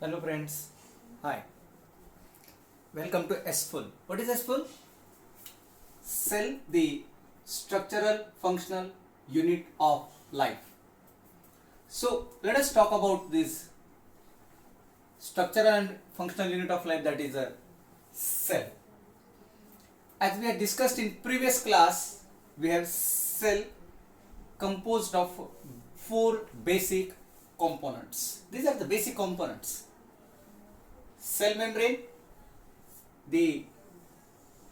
Hello friends, hi, welcome to S-Full. What is S-Full? Cell, the structural functional unit of life. So let us talk about this structural and functional unit of life, that is a cell. As we had discussed in previous class, we have cell composed of four basic components. These are the basic components: cell membrane, the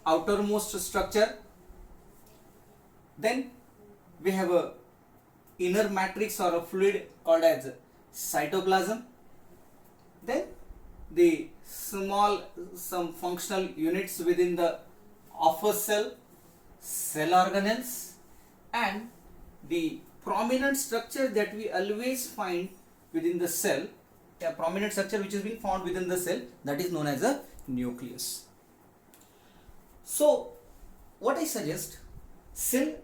outermost structure, then we have a inner matrix or a fluid called as cytoplasm, then the some functional units within the of a cell organelles, and the prominent structure that we always find within the cell, a prominent structure which is being found within the cell, that is known as a nucleus. So what I suggest, cell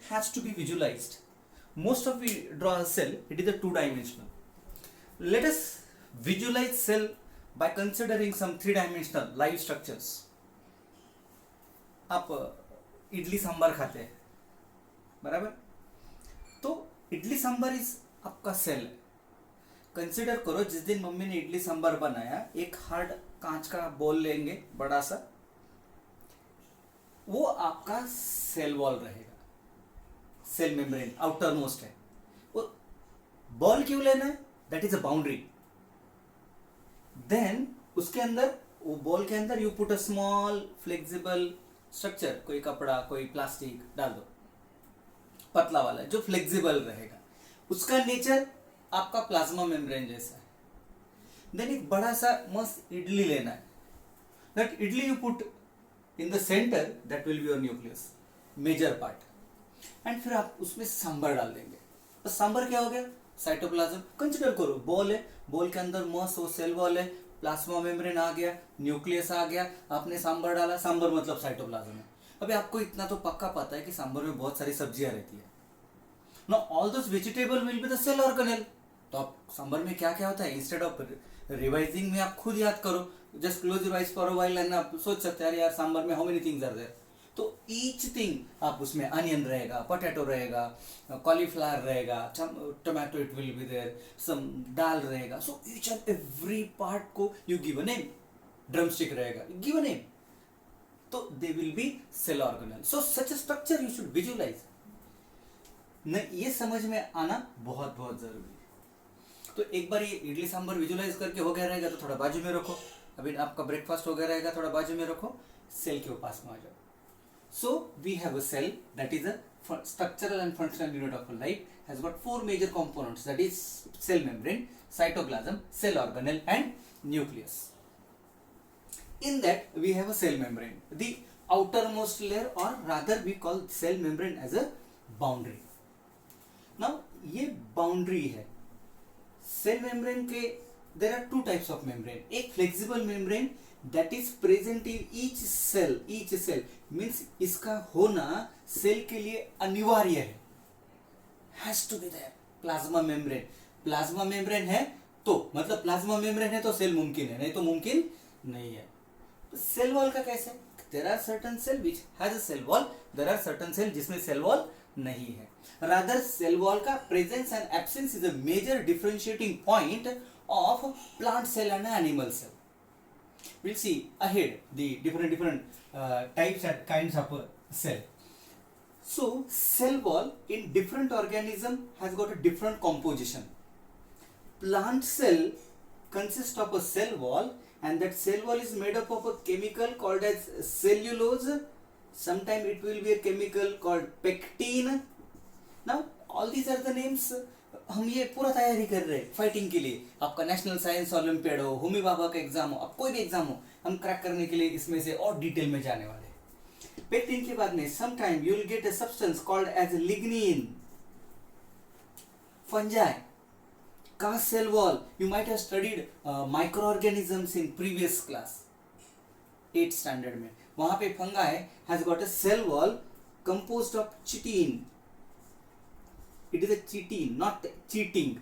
has to be visualized. Most of we draw a cell, it is a two-dimensional. Let us visualize cell by considering some three-dimensional live structures. आप इडली सांभर खाते हैं, बराबर? तो idli sambar is आपका cell है. Consider करो जिस दिन मम्मी ने इडली सांभर बनाया, एक हार्ड कांच का बोल लेंगे बड़ा सा, वो आपका सेल वॉल रहेगा, सेल मेम्ब्रेन आउटर मोस्ट है. वो बॉल क्यों लेना है? That is a boundary. Then उसके अंदर, वो बॉल के अंदर you put a small flexible structure, कोई कपड़ा कोई प्लास्टिक डाल दो, पतला वाला जो फ्लेक्सिबल रहेगा. उसका नेचर आपका प्लाज्मा मेम्ब्रेन जैसा है. देन एक बड़ा सा मस्त इडली लेना है. That idli you put in the centre, that will be your nucleus, major part. And फिर आप उसमें सांभर डाल देंगे. तो सांभर क्या हो गया? साइटोप्लाज्म. कंसिडर करो बॉल है, बॉल के अंदर मस्त वो सेल वॉल है, प्लाज्मा मेम्ब्रेन आ गया, न्यूक्लियस आ गया, आपने सांभर डाला. सांभर मतलब साइटोप्लाज्म है. अभी आपको इतना तो पक्का पता है कि सांभर में बहुत सारी सब्जियां रहती है. No all those vegetable will be the cell organelle. तो आप सांभर में क्या क्या होता है, इंस्टेड ऑफ रिवाइजिंग में आप खुद याद करो. Just close your eyes for a while and आप सोच सकते हैं यार सांभर में how many things are there. तो ईच थिंग आप उसमें अनियन रहेगा, पोटैटो रहेगा, कॉलीफ्लावर रहेगा, tomato it will be there, some दाल रहेगा. So each and every part को you give a name. Drumstick रहेगा, गिव अ नेम. तो they will be cell organelle. So such a structure you should visualise. ये समझ में आना बहुत बहुत जरूरी है. तो एक बार ये इडली सांभर विजुअलाइज करके हो गया रहेगा तो थोड़ा बाजू में रखो. अभी आपका ब्रेकफास्ट हो गया रहेगा, थोड़ा बाजू में रखो, सेल के पास में आ जाओ. So we have a cell that is a structural and functional unit of life, has got four major components, that is cell membrane, cytoplasm, cell organelle and nucleus. In that we have a cell membrane, the outermost layer, or rather we call cell membrane as a boundary. Now ये boundary है. Cell membrane के there are two types of membrane. एक flexible membrane that is present in each cell. each cell means इसका होना cell के लिए अनिवार्य है, has to be there. Plasma membrane, plasma membrane है तो मतलब प्लाज्मा मेम्ब्रेन है तो सेल मुमकिन है, नहीं तो मुमकिन नहीं है. तो सेल वॉल का कैसे? there are certain cell which has a cell wall, there are certain cell जिसमें सेल वॉल नहीं है. rather सेल वॉल का presence and absence is a major differentiating point of plant cell and animal cell. We'll see ahead the different types and kinds of cell. So cell wall in different organism has got a different composition. Plant cell consists of a cell wall, and that cell wall is made up of a chemical called as cellulose. Sometimes it will be a chemical called pectin. Now all these are the names. हम ये पूरा तैयारी कर रहे हैं fighting के लिए. आपका नेशनल साइंस ओलंपियाड हो, होमी बाबा का एग्जाम हो, अब कोई भी एग्जाम हो, हम क्रैक करने के लिए इसमें से और डिटेल में जाने वाले हैं. पेक्टिन के बाद में sometime you will get a substance called as lignin. Fungi का cell wall, you might have studied micro organisms in previous class 8th standard में. वहां पे fungi has got a cell wall composed of chitin. It is a chitin, not cheating.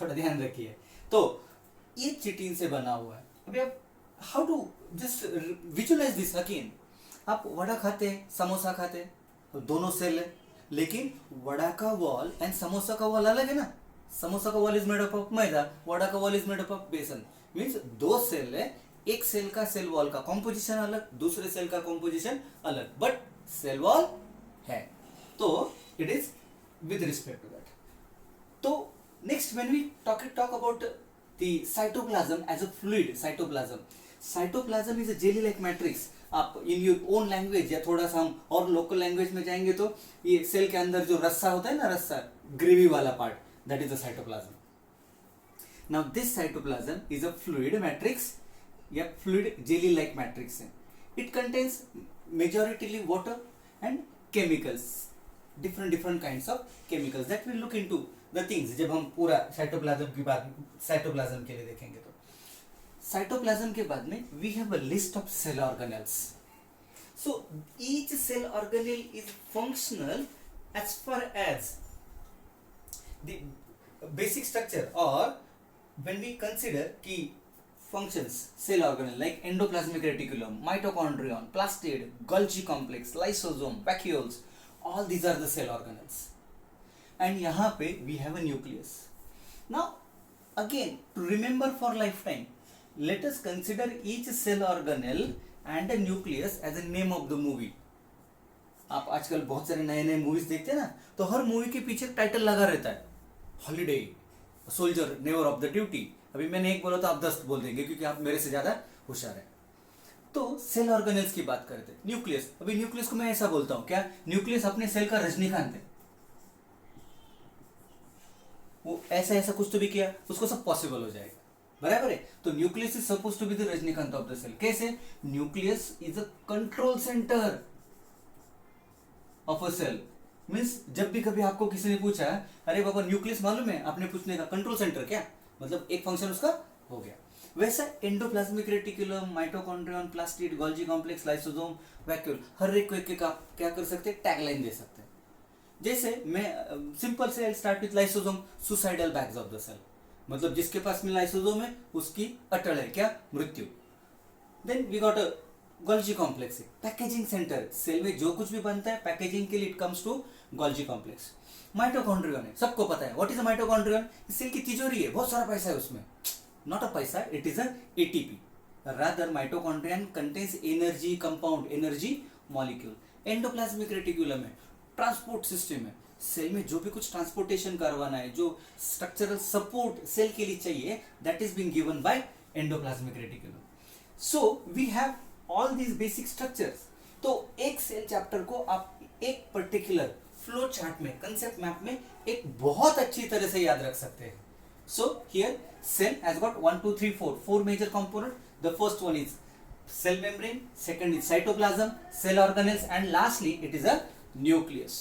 थोड़ा ध्यान रखिए. तो ये chitin से बना हुआ है। अभी आप how to just visualise this again. आप वड़ा खाते हैं, समोसा खाते हैं, तो दोनों सेल है, लेकिन वड़ा का वॉल एंड समोसा का वॉल अलग है ना। समोसा का wall is made up of maida, vada का wall is made up of besan. Means दो सेल है, एक सेल का सेल वॉल का कॉम्पोजिशन अलग, दूसरे सेल का कॉम्पोजिशन अलग, बट सेल वॉल है। तो it is with respect to that. तो next when we talk about the cytoplasm as a fluid, cytoplasm is a jelly like matrix। आप इन योर ओन लैंग्वेज या थोड़ा सा हम और लोकल लैंग्वेज में जाएंगे तो ये सेल के अंदर जो रस्सा होता है ना, रस्सा ग्रेवी वाला पार्ट, that is the cytoplasm. Now this cytoplasm is a fluid matrix या फ्लूइड जेली लाइक मैट्रिक्स है। It contains majoritily water and chemicals, different kinds of chemicals that will look into the things जब हम पूरा cytoplasm की बात cytoplasm के लिए देखेंगे। तो साइटोप्लाज्म के बाद में we have a list of cell organelles। so each cell organelle is functional as far as the basic structure, or when we consider key functions cell organelle like endoplasmic reticulum, mitochondrion, plastid, Golgi complex, lysosome, vacuoles, all these are the cell organelles। and यहाँ पे we have a nucleus। now again to remember for lifetime, let us consider each cell organelle and a nucleus as a name of the movie। आप आजकल बहुत सारे नए नए movies देखते हैं ना, तो हर मूवी के पीछे टाइटल लगा रहता है, holiday, soldier, never of the duty. अभी मैंने एक बोला तो आप 10 बोल देंगे क्योंकि आप मेरे से ज्यादा होशियार है। तो सेल ऑर्गेनेल्स की बात करते हैं। न्यूक्लियस, अभी न्यूक्लियस को मैं ऐसा बोलता हूं, क्या न्यूक्लियस अपने सेल का रजनीकांत है? वो ऐसा ऐसा कुछ तो भी किया, उसको सब पॉसिबल हो जाएगा, बराबर है। तो nucleus is suppose to be the Rajinikanth of the cell. कैसे? Nucleus is a control centre of a cell. Means जब भी कभी आपको किसी ने पूछा अरे बाबा न्यूक्लियस मालूम है, आपने पूछने का कंट्रोल सेंटर क्या, मतलब एक फंक्शन उसका हो गया। वैसा endoplasmic reticulum, mitochondrion, plastid, Golgi complex, lysosome, vacuole, हर एक को एक आप क्या कर सकते हैं, टैगलाइन दे सकते हैं। जैसे मैं सिंपल से start with lysosome, suicidal bags of the cell, मतलब जिसके पास में लाइसोसोम है उसकी अटल है क्या, मृत्यु। Then we got a Golgi complex, packaging centre, cell में जो कुछ भी बनता है पैकेजिंग के लिए it comes to Golgi complex. Mitochondrion है, सबको पता है what is a mitochondrion, cell की तिजोरी है, बहुत सारा पैसा है उसमें। Not a paisa, it is a ATP। Rather, mitochondrion contains energy compound, energy molecule। Endoplasmic reticulum है, ट्रांसपोर्ट सिस्टम है, सेल में जो भी कुछ ट्रांसपोर्टेशन करवाना है, जो स्ट्रक्चरल सपोर्ट सेल के लिए चाहिए, that is being given by endoplasmic reticulum. So we have all these basic structures. तो एक सेल चैप्टर को आप एक पर्टिकुलर फ्लो चार्ट में, कंसेप्ट मैप में एक बहुत अच्छी तरह से याद रख सकते हैं। So here cell has got 1 2 3 4 major components। The first one is cell membrane, second is cytoplasm, cell organelles, and lastly it is a nucleus।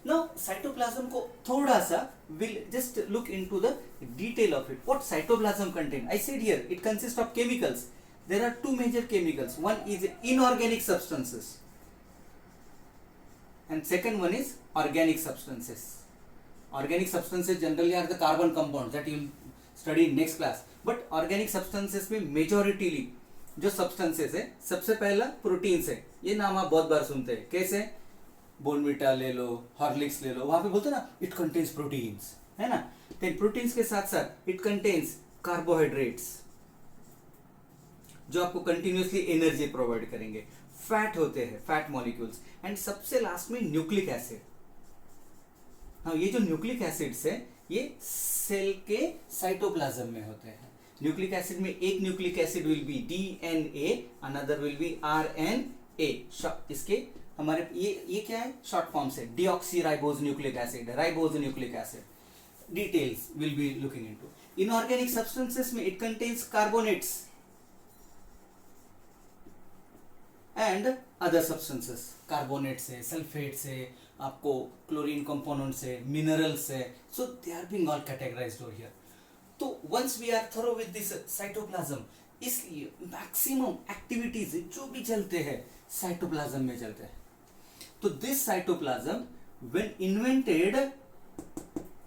Now cytoplasm को थोड़ा सा we'll just look into the detail of it। What cytoplasm contain? I said here it consists of chemicals। There are two major chemicals। One is inorganic substances and second one is organic substances। Organic substances generally are the carbon compounds that you will study in next class। But organic substances में majorityly जो substances है, सबसे पहला proteins है। ये नाम आप बहुत बार सुनते हैं। कैसे? बोर्नविटा ले लो, हॉर्लिक्स ले लो, वहां पे बोलते हैं ना इट कंटेन्स प्रोटीन्स, है ना। तो प्रोटीन्स के साथ साथ इट कंटेन्स कार्बोहाइड्रेट्स जो आपको कंटिन्यूसली एनर्जी प्रोवाइड करेंगे, फैट होते हैं, फैट मॉलिक्यूल्स, एंड सबसे लास्ट में न्यूक्लिक एसिड। हाँ, ये जो न्यूक्लिक एसिड्स है ये सेल के साइटोप्लाज्म में होते हैं। न्यूक्लिक एसिड में एक nucleic acid will be DNA, another will be RNA। इसके हमारे ये क्या है, शॉर्ट फॉर्म से deoxyribose nucleic acid, ribose nucleic acid. Details will be looking into. Inorganic substances में it contains carbonates and other substances, carbonate से, sulphate से, आपको क्लोरीन कंपोनेंट से, मिनरल से, so they are being all categorised over here. तो once we are thorough with this cytoplasm, इसलिए maximum activities जो भी चलते हैं साइटोप्लाज्म में चलते हैं। तो this cytoplasm when invented,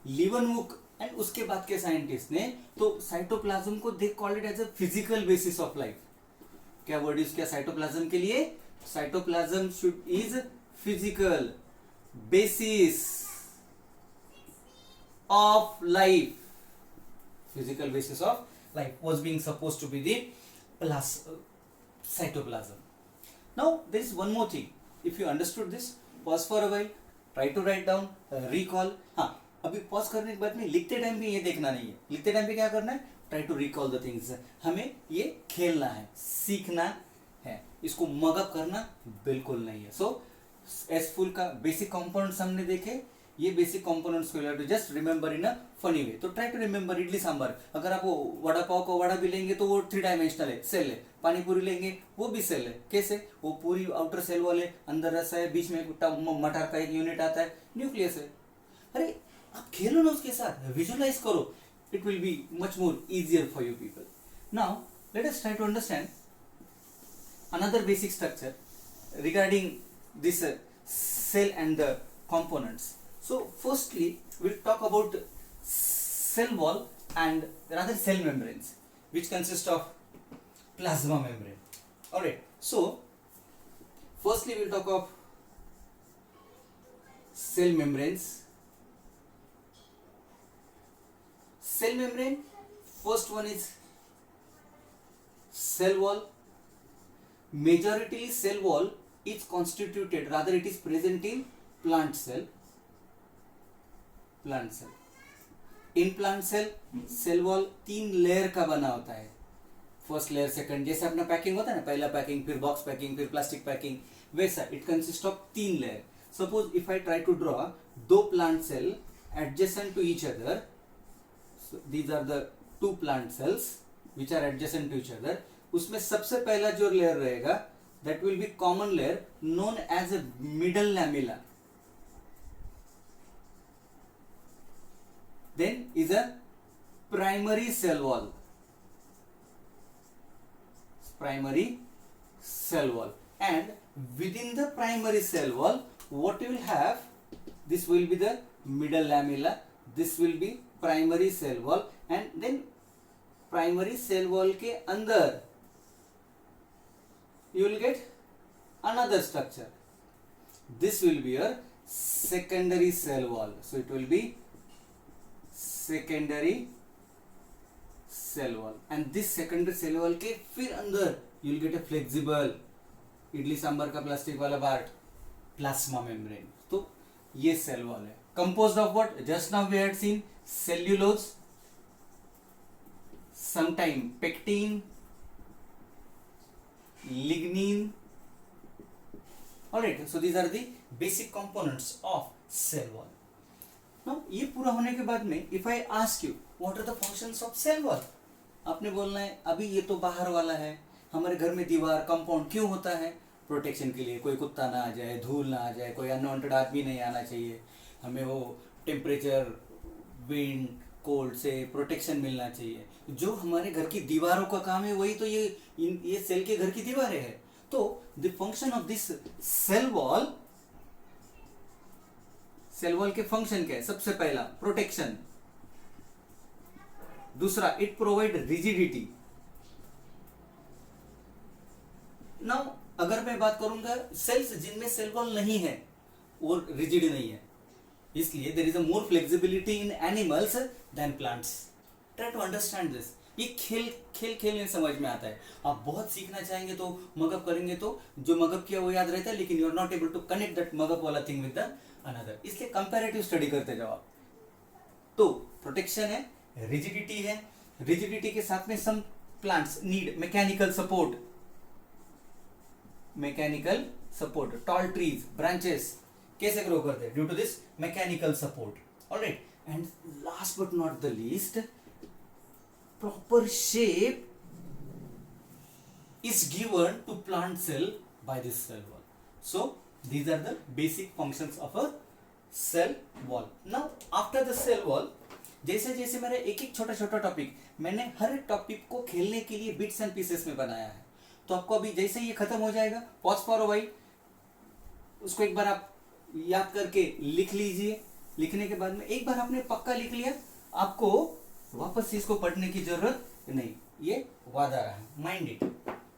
Leeuwenhoek and उसके बाद के साइंटिस्ट ने तो साइटोप्लाज्म को they called it as a physical basis of life. क्या वर्ड यूज किया साइटोप्लाज्म के लिए? Cytoplasm should is physical basis of life. Physical basis of life was being supposed to be the cytoplasm. Now there is one more thing. If you understood this, pause for a while, try to write down, recall. हाँ, अभी pause करने के बाद में लिखते time भी ये देखना नहीं है। लिखते टाइम भी क्या करना है? Try to recall the things. हमें ये खेलना है, सीखना है, इसको मगअप करना बिल्कुल नहीं है। सो एस फुल का बेसिक कंपोनेंट्स हमने देखे। ये बेसिक कंपोनेंट्स को to just remember in a funny way. तो try to remember idli sambar. अगर आप वो वड़ा पाव को वड़ा भी लेंगे तो वो 3 डायमेंशनल है, सेल है। पानी पूरी लेंगे वो भी सेल है। कैसे? वो पूरी आउटर सेल वाले, अंदर रस है, बीच में मटर का एक यूनिट आता है, न्यूक्लियस है। अरे आप खेलो ना उसके साथ, विजुअलाइज करो, it will be much more easier for you people. Now let us try to understand another basic structure regarding this cell and the components. So firstly we'll talk about cell wall and rather cell membranes, which consist of plasma membrane. Alright, so firstly we'll talk of cell membranes. Cell membrane, first one is cell wall. Majority cell wall is constituted, rather it is present in plant cell. In plant cell cell wall 3 layer का बना होता है। First layer, second, जैसे अपना packing होता है ना, पहला पैकिंग, फिर बॉक्स पैकिंग, फिर प्लास्टिक पैकिंग, वैसा it consist of 3 layer. Suppose if I try to draw 2 plant cell adjacent to each other, these are the 2 plant cells which are adjacent to each other. उसमें सबसे पहला जो layer रहेगा that will be common layer known as a middle lamella. Then is a primary cell wall. Primary cell wall, and within the primary cell wall, what you will have? This will be the middle lamella. This will be primary cell wall, and then primary cell wall के अंदर you will get another structure. This will be your secondary cell wall. So it will be secondary cell wall, and this secondary cell wall के फिर अंदर you will get a flexible idli sambar का plastic वाला part, plasma membrane. तो ये cell wall है, composed of what? Just now we had seen cellulose, sometime pectin, lignin. Alright, so these are the basic components of cell wall. Now ये पूरा होने के बाद में if I ask you what are the functions of cell wall, आपने बोलना है अभी ये तो बाहर वाला है, हमारे घर में दीवार कंपाउंड क्यों होता है? प्रोटेक्शन के लिए, कोई कुत्ता ना आ जाए, धूल ना आ जाए, कोई अनवांटेड आदमी नहीं आना चाहिए, हमें वो टेम्परेचर, विंड, कोल्ड से प्रोटेक्शन मिलना चाहिए। जो हमारे घर की दीवारों का काम है वही तो ये सेल के घर की दीवारें हैं। तो the function of this cell wall के फंक्शन क्या है? सबसे पहला प्रोटेक्शन, दूसरा इट प्रोवाइड रिजिडिटी। नाउ अगर मैं बात करूंगा सेल्स जिनमें सेल वॉल नहीं है और रिजिड नहीं है, इसलिए there is a more flexibility in animals than plants. Try to understand this. ये खेल में समझ में आता है। आप बहुत सीखना चाहेंगे तो मगअप करेंगे तो जो मगअप किया वो याद रहता है, लेकिन you are not able to connect that mug up वाला थिंग विद द अनदर। इसलिए कंपैरेटिव स्टडी करते जाओ आप। तो प्रोटेक्शन है, रिजिडिटी है, रिजिडिटी के साथ में some plants need mechanical support, tall trees branches कैसे ग्रो करते हैं? Due to this mechanical support. Alright, and last but not the least, proper shape is given to plant cell by this cell wall. So these are the basic functions of a cell wall. Now after the cell wall, जैसे जैसे मेरा एक एक छोटा छोटा topic, मैंने हर एक topic को खेलने के लिए बिट्स एंड पीसेस में बनाया है। तो आपको अभी जैसे ये खत्म हो जाएगा, पॉज फॉर अ व्हाइल, उसको एक बार आप याद करके लिख लीजिए। लिखने के बाद में एक बार आपने पक्का लिख लिया, आपको वापस से इसको पढ़ने की जरूरत नहीं, ये वादा रहा, mind it.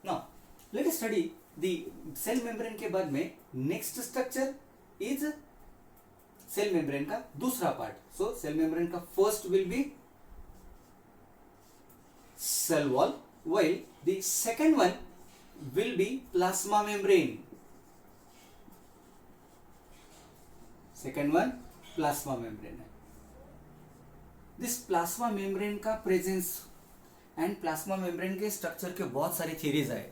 Now let us study the cell membrane के बाद में next structure is cell membrane का दूसरा पार्ट। सो सेल मेम्ब्रेन का first will be cell wall, while the second one will be plasma membrane. Second one plasma membrane है। This plasma membrane का presence and plasma membrane के structure के बहुत सारी theories आए,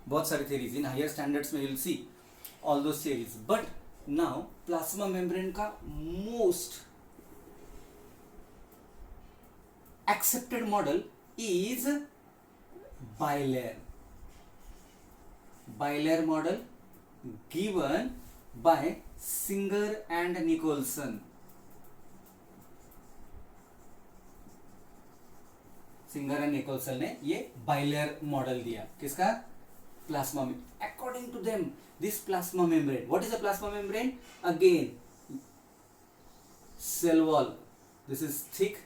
बहुत सारी theories in higher standards में you'll see all those theories, but now plasma membrane का most accepted model is bilayer model given by Singer and Nicholson। Singer and Nicholson ने ये बाइलेयर मॉडल दिया, किसका? प्लाज्मा में। According to them this plasma membrane, what is a plasma membrane? Again cell wall, this is thick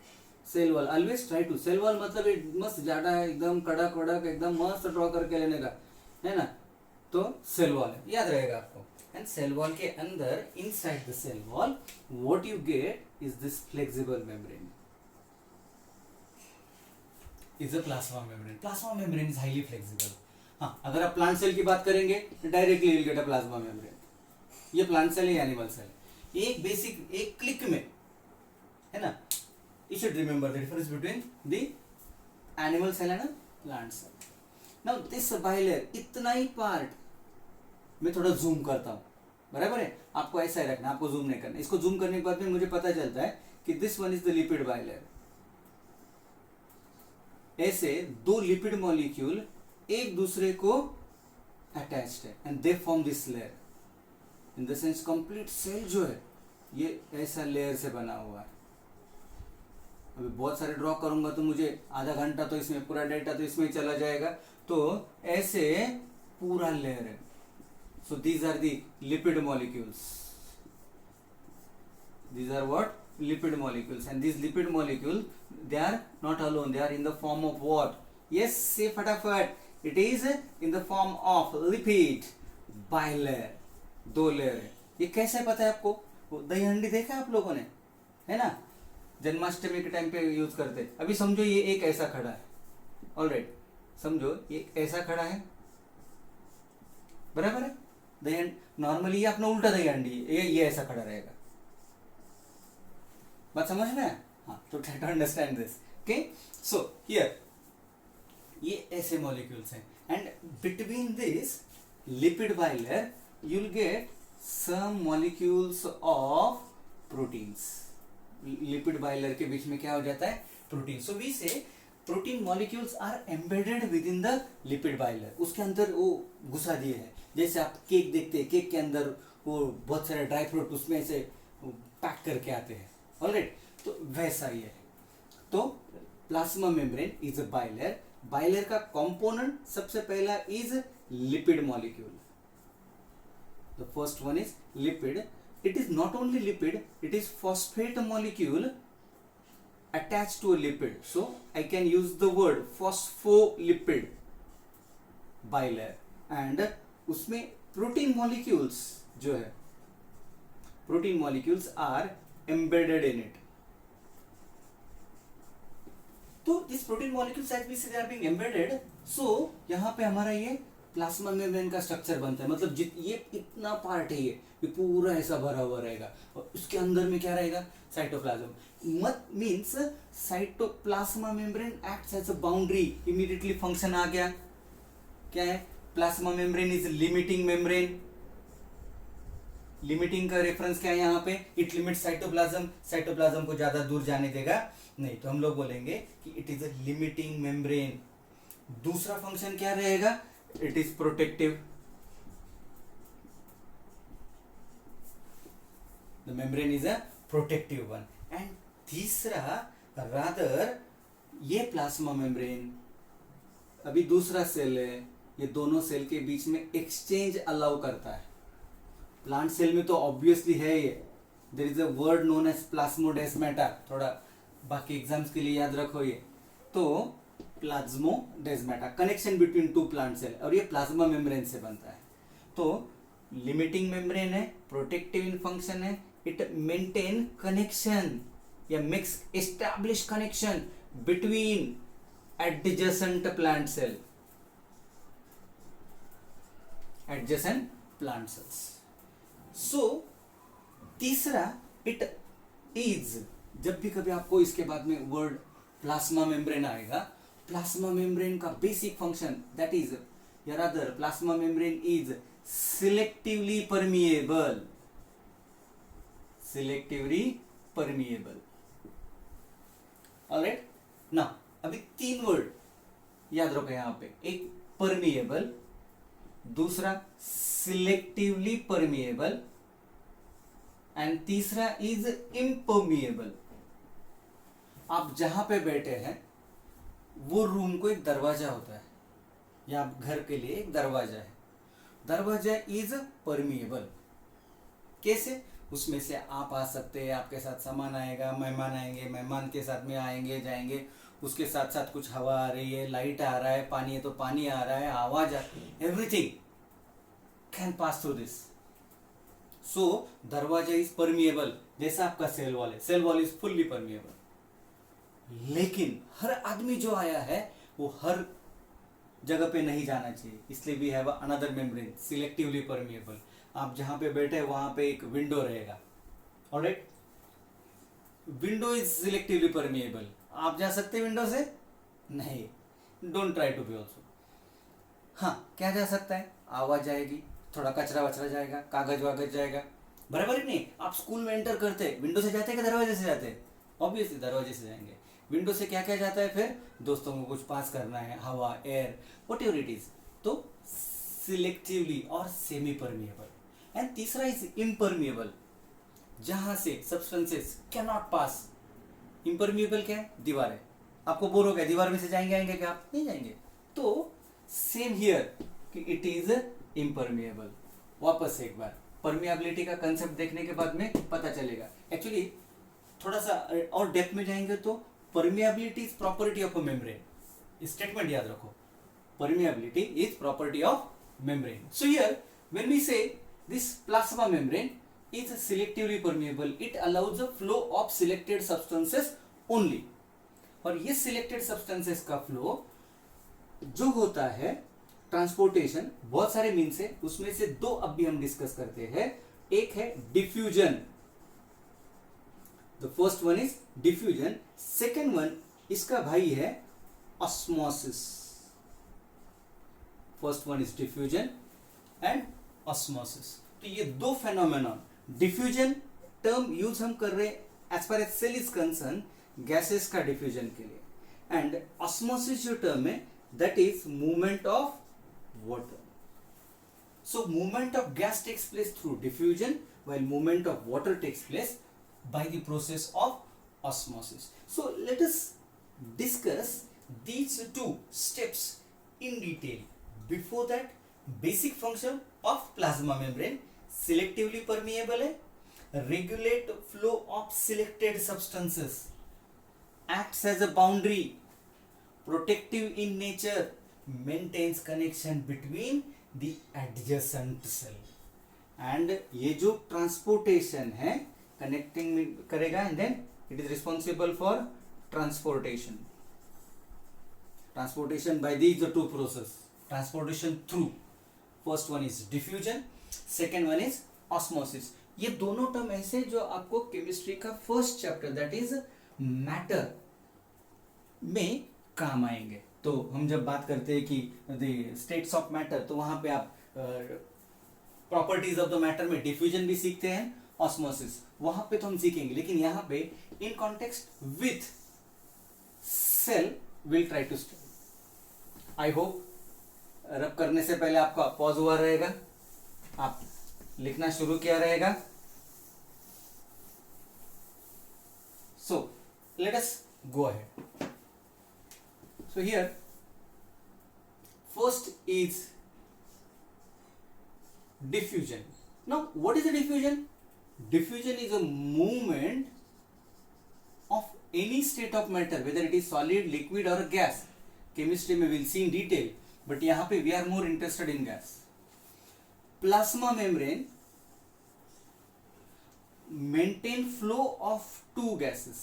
cell wall, always try to, cell wall मतलब मस्त ज्यादा एकदम कड़क वड़क एकदम मस्त ड्रॉ करके लेने का है ना, तो सेल वॉल है, याद रहेगा आपको। एंड सेल वॉल के अंदर inside the cell wall what you get is this flexible membrane, is a plasma membrane. Plasma membrane is highly flexible. हाँ, अगर आप प्लांट सेल की बात करेंगे directly will get a plasma membrane, ये plant cell है या एनिमल सेल है, एक बेसिक एक क्लिक में है ना। You should remember the difference between the animal cell and a plant cell. Now this bilayer, इतना ही पार्ट मैं थोड़ा जूम करता हूँ, बराबर है, आपको ऐसा ही रखना, आपको जूम नहीं करना। इसको जूम करने के बाद में मुझे पता चलता है कि this one is the lipid bilayer. ऐसे दो लिपिड मॉलिक्यूल एक दूसरे को अटैच्ड है and they form this layer. In the sense complete cell जो है ये ऐसा लेयर से बना हुआ है। अभी बहुत सारे ड्रॉ करूंगा तो मुझे आधा घंटा तो इसमें, पूरा डेटा तो इसमें चला जाएगा, तो ऐसे पूरा लेयर है। So these are the lipid molecules, these are what? Lipid molecules, and these lipid molecules, they are not alone, they are in the form of what? Yes, say फटाफट, it is in the form of lipid bilayer, दो layer है। ये कैसे पता है आपको? दही हंडी देखा आप लोगों ने, है ना, जन्माष्टमी के टाइम पे यूज करते। अभी समझो ये एक ऐसा खड़ा है, ऑलराइट, समझो ये ऐसा खड़ा है, बराबर है, दही हंडी नॉर्मली ये अपना उल्टा दही हंडी, ये ऐसा खड़ा रहेगा, बात समझ में? हाँ, तो try to understand this. Okay, so here ये ऐसे मॉलिक्यूल्स हैं and between this lipid bilayer you will get some molecules of proteins. Lipid bilayer के बीच में क्या हो जाता है? Protein. So we say protein molecules are embedded within the lipid bilayer, उसके अंदर वो घुसा दिए हैं। जैसे आप केक देखते हैं, केक के अंदर वो बहुत सारे ड्राई फ्रूट उसमें से पैक करके आते हैं, ऑलराइट, तो वैसा ही है। तो plasma membrane is a bilayer. Bilayer का कंपोनेंट सबसे पहला is lipid molecule. The first one is lipid. It is not only lipid, it is phosphate molecule attached to a lipid, so I can use the word phospholipid bilayer, and उसमें protein molecules जो है, protein molecules are embedded in it. तो this protein molecules as we say they are being embedded, so यहाँ पे हमारा ये plasma membrane का structure बनता है। मतलब ये इतना पार्ट है, ये पूरा ऐसा भरा हुआ रहेगा और उसके अंदर में क्या रहेगा? साइटोप्लाज्म। मत means cytoplasma membrane acts as a boundary. Immediately function आ गया, क्या है? Plasma membrane is limiting membrane. Limiting का रेफरेंस क्या है यहाँ पे? इट लिमिट साइटोप्लाज्म, साइटोप्लाज्म को ज्यादा दूर जाने देगा नहीं, तो हम लोग बोलेंगे कि it is a limiting membrane. दूसरा फंक्शन क्या रहेगा? It is protective. The membrane is a protective one. And तीसरा रादर ये प्लाज्मा मेम्ब्रेन, अभी दूसरा सेल है, ये दोनों सेल के बीच में एक्सचेंज अलाउ करता है। प्लांट सेल में तो ऑब्वियसली है ये, there is a word known as plasmodesmata, थोड़ा बाकी एग्जाम्स के लिए याद रखो ये। तो plasmodesmata, connection between two plant cell, और ये प्लाज्मा मेम्ब्रेन से बनता है। तो लिमिटिंग मेम्ब्रेन है, प्रोटेक्टिव इन फंक्शन है, इट मेंटेन कनेक्शन या makes establish connection between adjacent plant cell, adjacent plant cells. So तीसरा, इट इज, जब भी कभी आपको इसके बाद में वर्ड प्लाज्मा मेम्ब्रेन आएगा, प्लाज्मा मेम्ब्रेन का बेसिक फंक्शन दैट इज, या rather plasma membrane is selectively permeable, selectively permeable. Alright, ना अभी 3 वर्ड याद रखो यहां पे, एक परमिएबल, दूसरा सिलेक्टिवली परमिएबल, एंड तीसरा इज इम्पर्मिएबल। आप जहां पे बैठे हैं वो रूम को एक दरवाजा होता है, या आप घर के लिए एक दरवाजा है, दरवाजा इज परमिएबल। कैसे? उसमें से आप आ सकते हैं, आपके साथ सामान आएगा, मेहमान आएंगे, मेहमान के साथ में आएंगे जाएंगे, उसके साथ साथ कुछ हवा आ रही है, लाइट आ रहा है, पानी है तो पानी आ रहा है, आवाज आ, everything can pass through this. So दरवाजा इज परमिएबल, जैसा आपका सेल वॉल है, cell wall is fully permeable. लेकिन हर आदमी जो आया है वो हर जगह पे नहीं जाना चाहिए, इसलिए we have another membrane selectively permeable. आप जहां पे बैठे वहां पे एक विंडो रहेगा, alright, window is selectively permeable. आप जा सकते हैं विंडो से? नहीं, don't try to be also. हाँ, क्या जा सकता है? आवाज आएगी, थोड़ा कचरा वचरा जाएगा, कागज वागज जाएगा, बराबर ही नहीं। आप स्कूल में एंटर करते विंडो से जाते हैं कि दरवाजे से जाते हैं? ऑब्वियसली दरवाजे से जाएंगे। विंडो से क्या क्या जाता है फिर? दोस्तों को कुछ पास करना है, हवा, एयर, व्हाटएवर इट इज। तो सिलेक्टिवली और सेमी परमिएबल। एंड तीसरा इज इम्परमिएबल, जहां से substances can not pass. Impermeable क्या है? दीवार है, आपको बोर हो गया, दीवार में से जाएंगे आएंगे क्या आप? नहीं जाएंगे। तो सेम हियर कि इट इज इम्परमिएबल। वापस एक बार परमिएबिलिटी का कंसेप्ट देखने के बाद में पता चलेगा। एक्चुअली थोड़ा सा और डेप्थ में जाएंगे तो permeability is property of a membrane, statement याद रखो, permeability is property of membrane. So here when we say this plasma membrane is selectively permeable, it allows the flow of selected substances only। और ये selected substances का flow जो होता है, transportation बहुत सारे मीन्स है, उसमें से 2 अभी हम डिस्कस करते हैं। एक है diffusion, the first one is diffusion, second one इसका भाई है osmosis. First one is diffusion and osmosis. तो ये 2 फेनोमेनॉन, डिफ्यूजन टर्म यूज हम कर रहे as far as cell is concern gases का डिफ्यूजन के लिए, एंड ऑस्मोसिस जो टर्म है that is movement of water. So movement of gas takes place through diffusion while movement of water takes place by the process of osmosis. So let us discuss these 2 steps in detail. Before that, basic function of plasma membrane, selectively permeable है, regulate flow of selected substances, acts as a boundary, protective in nature, maintains connection between the adjacent cell, and ये जो transportation है connecting करेगा, and then it is responsible for transportation, transportation by these 2 process, transportation through, first one is diffusion, second one is osmosis. ये दोनों term ऐसे जो आपको chemistry का first chapter that is matter में काम आएंगे। तो हम जब बात करते हैं कि द स्टेट्स ऑफ मैटर, तो वहां पे आप प्रॉपर्टीज ऑफ द मैटर में डिफ्यूजन भी सीखते हैं, ऑस्मोसिस वहां पे तो हम सीखेंगे, लेकिन यहां पे in context with cell will try to study. I hope rub करने से पहले आपका पॉज हुआ रहेगा, आप लिखना शुरू किया रहेगा। So let us go ahead. So here first is diffusion. Now what is a diffusion? Diffusion is a movement of any state of matter whether it is solid, liquid or gas. Chemistry में we'll see in detail, but यहाँ पे we are more interested in gas. Plasma membrane maintain flow of two gases.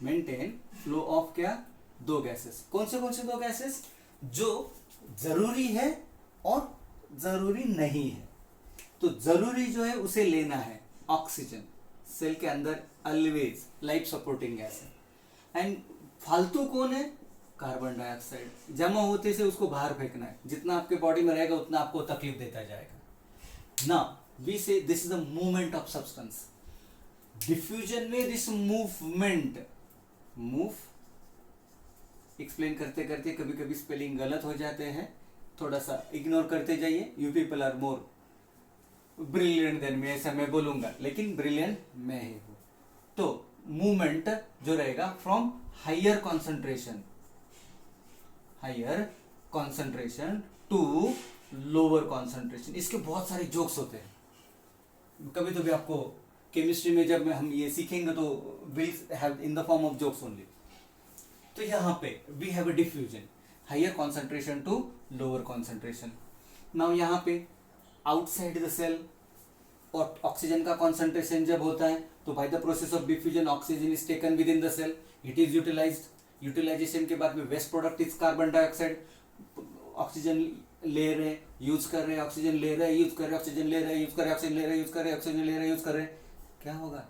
Maintain flow of क्या? दो gases. कौन से दो gases? जो जरूरी है और जरूरी नहीं है. तो जरूरी जो है उसे लेना है ऑक्सीजन. सेल के अंदर ऑलवेज लाइफ सपोर्टिंग गैस है. एंड फालतू कौन है? Carbon dioxide. जमा होते से उसको बाहर फेंकना है. जितना आपके बॉडी में रहेगा उतना आपको तकलीफ देता जाएगा. Now we say this is the movement of substance. Diffusion में दिस मूवमेंट, मूव एक्सप्लेन करते करते कभी कभी स्पेलिंग गलत हो जाते हैं, थोड़ा सा इग्नोर करते जाइए. You people are more brilliant than me, ऐसा मैं बोलूंगा, लेकिन ब्रिलियंट मैं ही हूं. तो मूवमेंट जो रहेगा from higher concentration to lower concentration. इसके बहुत सारे जोक्स होते हैं. कभी तो भी आपको केमिस्ट्री में जब हम ये सीखेंगे तो will have in the form of jokes only. तो यहाँ पे we have a diffusion, higher concentration to lower concentration. Now यहाँ पे आउटसाइड द सेल और ऑक्सीजन का कॉन्सेंट्रेशन जब होता है तो by the process of diffusion oxygen is taken within the cell. It is utilized. Utilization के बाद में waste product is carbon dioxide. Oxygen ले रहे, यूज कर रहे, ऑक्सीजन ले रहे, यूज कर रहे, ऑक्सीजन ले रहे, यूज कर रहे, ऑक्सीजन ले रहे, यूज कर रहे, ऑक्सीजन ले रहे, यूज कर रहे. क्या होगा?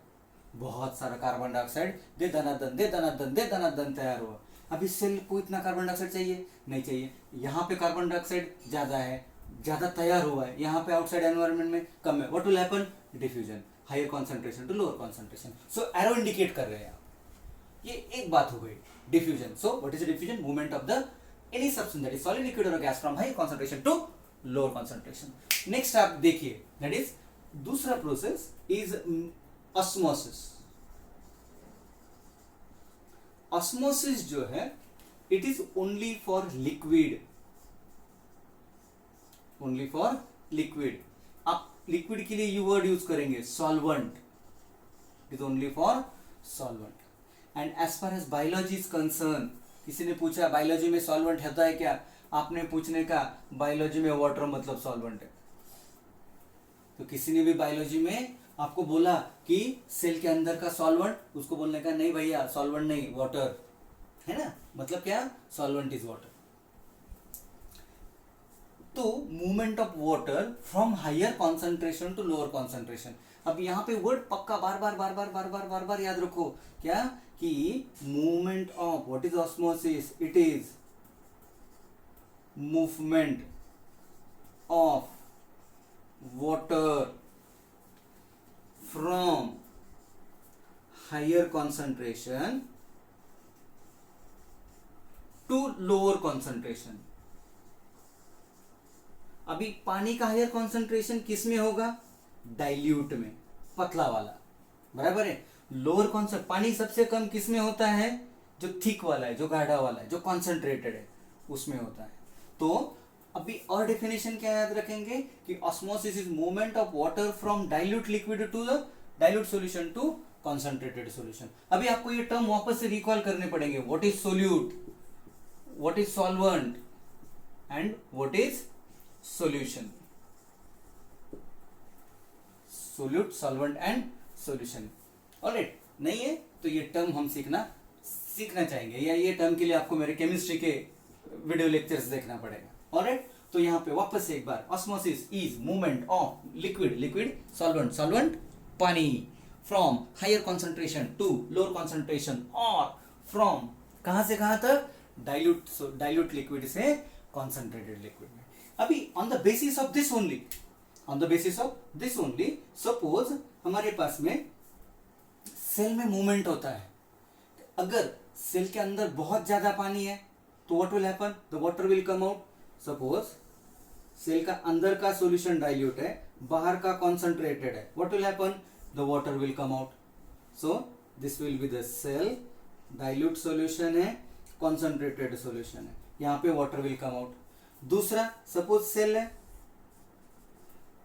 बहुत सारा कार्बन डाइऑक्साइड दे दनादन तैयार हुआ. अभी सेल को इतना कार्बन डाइऑक्साइड चाहिए? नहीं चाहिए. यहाँ पे कार्बन डाइऑक्साइड ज्यादा है, ज्यादा तैयार हुआ है. यहाँ पे आउटसाइड एनवायरनमेंट में कम है. What will happen? Diffusion, higher concentration to lower concentration. So arrow indicate कर रहे हैं. ये एक बात हो गई diffusion. So what is diffusion? Movement of the any substance that is solid, liquid और gas from high concentration to lower concentration. Next आप देखिए, दैट इज दूसरा प्रोसेस इज ऑस्मोसिस. ऑस्मोसिस जो है it is only for liquid. Only for liquid. आप liquid के लिए you word use करेंगे solvent. It is only for solvent. And as far as biology is concern, किसी ने पूछा बायोलॉजी में सॉल्वेंट होता है क्या? आपने पूछने का बायोलॉजी में वाटर मतलब सॉल्वेंट है. तो किसी ने भी बायोलॉजी में आपको बोला कि सेल के अंदर का सॉल्वेंट, उसको बोलने का नहीं भैया सॉल्वेंट नहीं, वाटर है ना. मतलब क्या? Solvent is water. तो movement of water from higher concentration to lower concentration. अब यहाँ पे वर्ड पक्का बार बार याद रखो. क्या? कि movement of, what is osmosis? It is movement of water from higher concentration to lower concentration. अभी पानी का हायर कॉन्सेंट्रेशन किस में होगा? डाइल्यूट में, पतला वाला. बराबर है. लोअर कॉन्सेंट्रेशन पानी सबसे कम किस में होता है? जो थिक वाला है, जो गाढ़ा वाला है, जो कॉन्सेंट्रेटेड है, उसमें होता है. तो अभी और डेफिनेशन क्या याद रखेंगे कि osmosis is movement of water from dilute liquid to the dilute solution to concentrated solution. अभी आपको ये टर्म वापस से रिकॉल करने पड़ेंगे. What is solute, what is solvent and what is solution. Solute, solvent and solution. Alright. नहीं है तो ये टर्म हम सीखना चाहेंगे, या ये टर्म के लिए आपको मेरे केमिस्ट्री के वीडियो लेक्चर्स देखना पड़ेगा. ऑलराइट. तो यहाँ पे वापस से एक बार, osmosis is movement of liquid, solvent, पानी, from higher concentration to lower concentration, और फ्रॉम कहां से कहां तक? डाइल्यूट लिक्विड से कॉन्सेंट्रेटेड लिक्विड में. अभी on the basis of this only suppose हमारे पास में सेल में मूवमेंट होता है. अगर सेल के अंदर बहुत ज्यादा पानी है तो what will happen? The water will come out. Suppose cell का अंदर का सॉल्यूशन डाइल्यूट है, बाहर का कॉन्सेंट्रेटेड है. What will happen? The water will come out. So this will be the cell. Dilute solution है, कॉन्सेंट्रेटेड सॉल्यूशन है, यहां पे वाटर विल कम आउट. दूसरा, सपोज सेल है,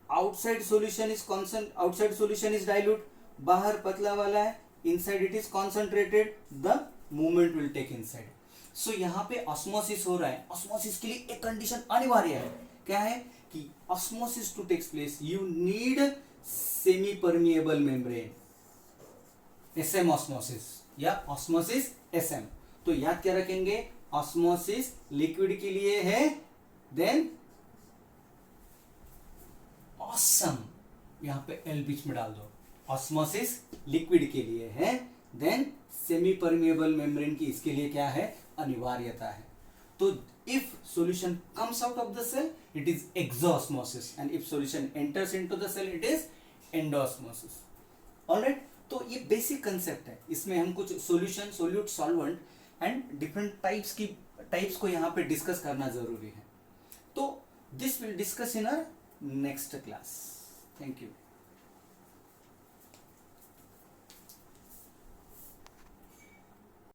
आउटसाइड सॉल्यूशन इज डाइल्यूट, बाहर पतला वाला है, inside it is concentrated, the movement will take inside. सो यहाँ पे ऑस्मोसिस हो रहा है. ऑस्मोसिस के लिए एक कंडीशन अनिवार्य है. क्या है कि osmosis to takes place you need semi permeable membrane, SM osmosis या ऑस्मोसिस एसएम. तो याद क्या रखेंगे, ऑस्मोसिस लिक्विड के लिए है, देन ऑसम यहां पे एल बीच में डाल दो. ऑस्मोसिस लिक्विड के लिए है, देन सेमी परमिएबल मेम्ब्रेन की इसके लिए क्या है, अनिवार्यता है. तो if solution comes out of the cell it is exoosmosis, and if solution enters into the cell it is endoosmosis. Alright, तो ये बेसिक कंसेप्ट है. इसमें हम कुछ solution, solute, solvent and different types को यहाँ पे डिस्कस करना जरूरी है. तो this will discuss in our next class. Thank you.